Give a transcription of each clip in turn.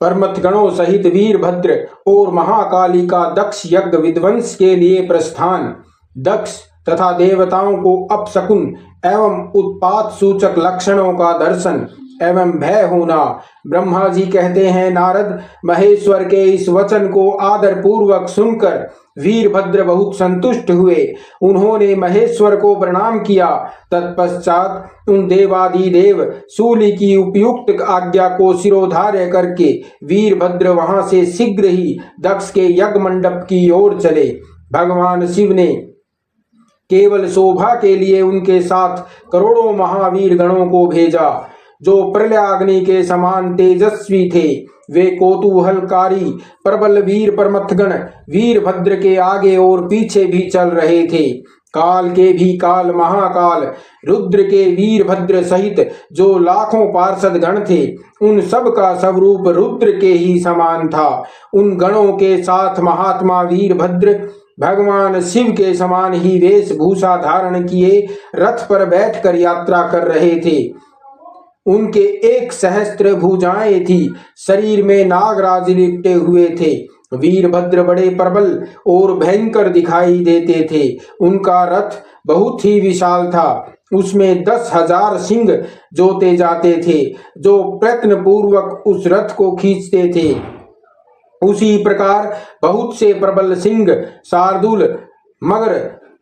परमथगणों सहित वीरभद्र और महाकाली का दक्ष यज्ञ विध्वंस के लिए प्रस्थान। दक्ष तथा देवताओं को अपशकुन एवं उत्पात सूचक लक्षणों का दर्शन एवं भय होना। ब्रह्मा जी कहते हैं, नारद, महेश्वर के इस वचन को आदर पूर्वक सुनकर वीरभद्र बहुत संतुष्ट हुए। उन्होंने महेश्वर को प्रणाम किया। तत्पश्चात उन देवादिदेव शूली की उपयुक्त आज्ञा को शिरोधार्य करके वीरभद्र वहां से शीघ्र ही दक्ष के यज्ञ मंडप की ओर चले। भगवान शिव ने केवल शोभा के लिए उनके साथ करोड़ों महावीर गणों को भेजा, जो प्रलयाग्नि के समान तेजस्वी थे। वे कौतूहलकारी प्रबल वीर परमथगण वीरभद्र के आगे और पीछे भी चल रहे थे। काल के भी काल महाकाल रुद्र के वीरभद्र सहित जो लाखों पार्षद गण थे, उन सब का स्वरूप रुद्र के ही समान था। उन गणों के साथ महात्मा वीरभद्र भगवान शिव के समान ही वेशभूषा धारण किए रथ पर बैठकर यात्रा कर रहे थे। उनके 1 सहस्त्र भुजाएं थी, शरीर में नागराज लिपटे हुए थे। वीरभद्र बड़े प्रबल और भयंकर दिखाई देते थे। उनका रथ बहुत ही विशाल था, उसमें 10,000 सिंह जोते जाते थे, जो प्रयत्न पूर्वक उस रथ को खींचते थे। उसी प्रकार बहुत से प्रबल सिंह, शार्दूल, मगर,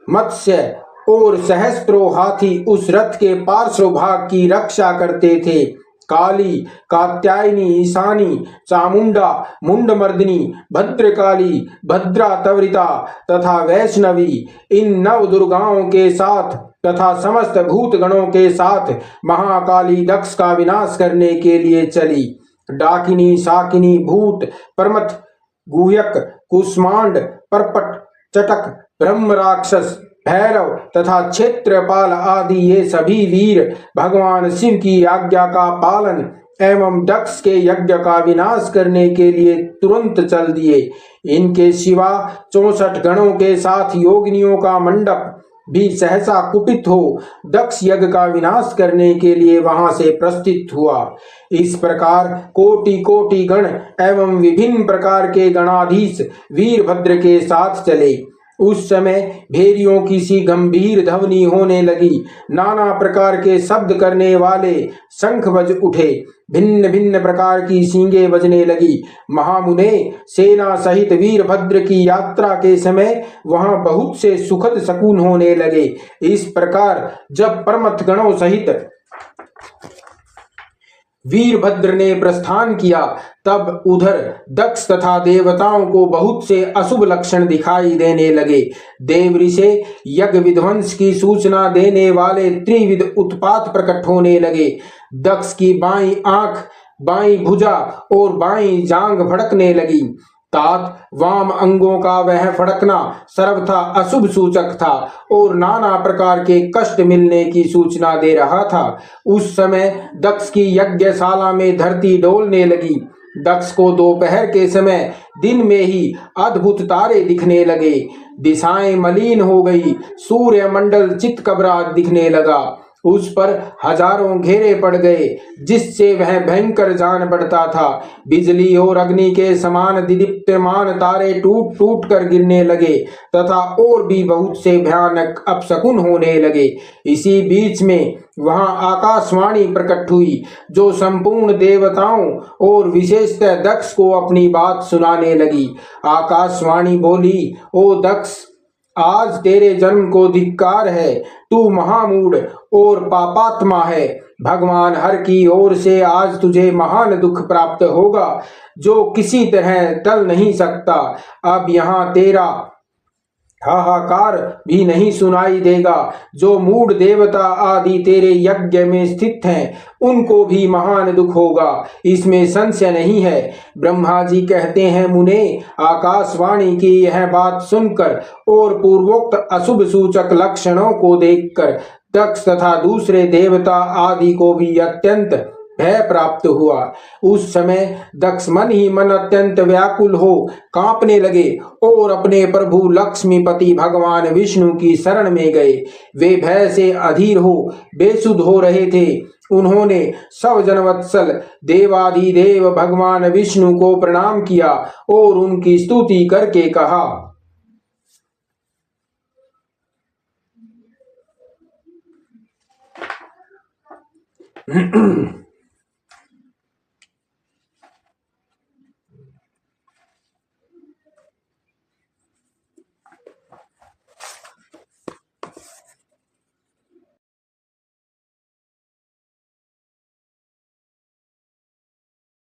मत्स्य और सहस्त्रों हाथी उस रथ के पार्श्व भाग की रक्षा करते थे। काली, कात्यायनी, ईशानी, चामुंडा, मुंडमर्दिनी, भद्रकाली, भद्रा तवरिता तथा वैष्णवी, इन 9 दुर्गाओं के साथ तथा समस्त भूतगणों के साथ महाकाली दक्ष का विनाश करने के लिए चली। डाकिनी, शाकिनी, भूत, परमथ, गुह्यक, कुष्मांड, परपट, चटक, ब्रह्म राक्षस, भैरव तथा क्षेत्रपाल आदि ये सभी वीर भगवान शिव की आज्ञा का पालन एवं दक्ष के यज्ञ का विनाश करने के लिए तुरंत चल दिए। इनके सिवा 64 गणों के साथ योगिनियों का मंडप भी सहसा कुपित हो दक्ष यज्ञ का विनाश करने के लिए वहां से प्रस्थित हुआ। इस प्रकार कोटि कोटि गण एवं विभिन्न प्रकार के गणाधीश वीरभद्र के साथ चले। उस समय भेरियों की सी गंभीर ध्वनि होने लगी। नाना प्रकार के शब्द करने वाले शंख बज उठे। भिन्न भिन्न प्रकार की सींगे बजने लगी। महामुने, सेना सहित वीरभद्र की यात्रा के समय वहां बहुत से सुखद शकुन होने लगे। इस प्रकार जब परमथ गणों सहित वीरभद्र ने प्रस्थान किया, तब उधर दक्ष तथा देवताओं को बहुत से अशुभ लक्षण दिखाई देने लगे। देव ऋषि यज्ञ विध्वंस की सूचना देने वाले त्रिविध उत्पात प्रकट होने लगे। दक्ष की बाईं आंख, बाईं भुजा और बाईं जांघ भड़कने लगी। तात वाम अंगों का वह फड़कना सर्वथा अशुभ सूचक था और नाना प्रकार के कष्ट मिलने की सूचना दे रहा था। उस समय दक्ष की यज्ञशाला में धरती डोलने लगी। दक्ष को दोपहर के समय दिन में ही अद्भुत तारे दिखने लगे। दिशाएं मलिन हो गई। सूर्य मंडल चित्कबरा दिखने लगा। उस पर हजारों घेरे पड़ गए, जिससे वह भयंकर जान पड़ता था। बिजली और अग्नि के समान दीप्यमान तारे टूट टूट कर गिरने लगे तथा और भी बहुत से भयानक अपशकुन होने लगे। इसी बीच में वहां आकाशवाणी प्रकट हुई, जो संपूर्ण देवताओं और विशेषतः दक्ष को अपनी बात सुनाने लगी। आकाशवाणी बोली, ओ दक्ष, आज तेरे जन्म को धिक्कार है। तू महामूढ़ और पापात्मा है। भगवान हर की ओर से आज तुझे महान दुख प्राप्त होगा, जो किसी तरह टल नहीं सकता। अब यहाँ तेरा हाहाकार भी नहीं सुनाई देगा। जो मूढ़ देवता आदि तेरे यज्ञ में स्थित हैं, उनको भी महान दुख होगा, इसमें संशय नहीं है। ब्रह्मा जी कहते हैं, मुने, आकाशवाणी की यह बात सुनकर और पूर्वोक्त अशुभ सूचक लक्षणों को देखकर दक्ष तथा दूसरे देवता आदि को भी अत्यंत भय प्राप्त हुआ। उस समय दक्ष मन ही मन अत्यंत व्याकुल हो कांपने लगे और अपने प्रभु लक्ष्मीपति भगवान विष्णु की शरण में गए। वे भय से अधीर हो बेसुध हो रहे थे। उन्होंने सब जनवत्सल देवाधिदेव भगवान विष्णु को प्रणाम किया और उनकी स्तुति करके कहा,